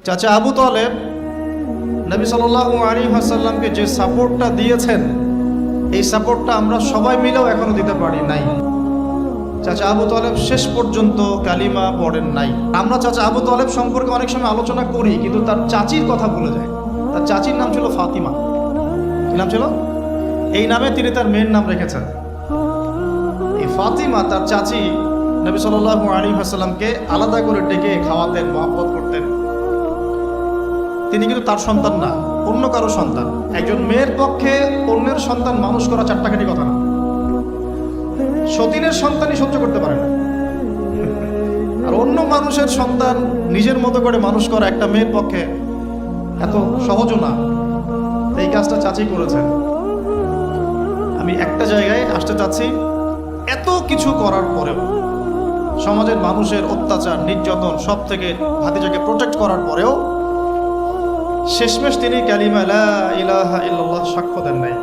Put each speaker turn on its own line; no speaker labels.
চাচা আবু তালেব নবী সাল্লাল্লাহু আলাইহি ওয়াসাল্লামকে যে সাপোর্টটা দিয়েছেন, এই সাপোর্টটা আমরা সবাই মিলেও এখনো দিতে পারি নাই। চাচা আবু তালেব শেষ পর্যন্ত কালিমা পড়েন নাই। আমরা চাচা আবু তালেব সম্পর্কে অনেক সময় আলোচনা করি, কিন্তু তার চাচির কথা ভুলে যায়। তার চাচির নাম ছিল ফাতিমা। কি নাম ছিল? এই নামে তিনি তার মেয়ের নাম রেখেছেন। এই ফাতিমা, তার চাচি, নবী সাল্লাল্লাহু আলাইহি ওয়াসাল্লামকে আলাদা করে ডেকে খাওয়াতেন, মহব্বত করতেন। তিনি কিন্তু তার সন্তান না, অন্য কারো সন্তান। একজন মেয়ের পক্ষে অন্যের সন্তান মানুষ করা চারটাখানি কথা না। সতীনের সন্তানই সহ্য করতে পারে না, আর অন্য মানুষের সন্তান নিজের মতো করে মানুষ করা একটা মেয়ের পক্ষে এত সহজও না। এই কাজটা চাচি করেছেন। আমি একটা জায়গায় আসতে চাচ্ছি, এত কিছু করার পরেও, সমাজের মানুষের অত্যাচার, নির্যাতন সব থেকে ভাতিজাকে প্রোটেক্ট করার পরেও শেষমেশ তিনি কালিমা লা ইলাহা ইল্লাল্লাহ সাক্ষ্য দেন নাই।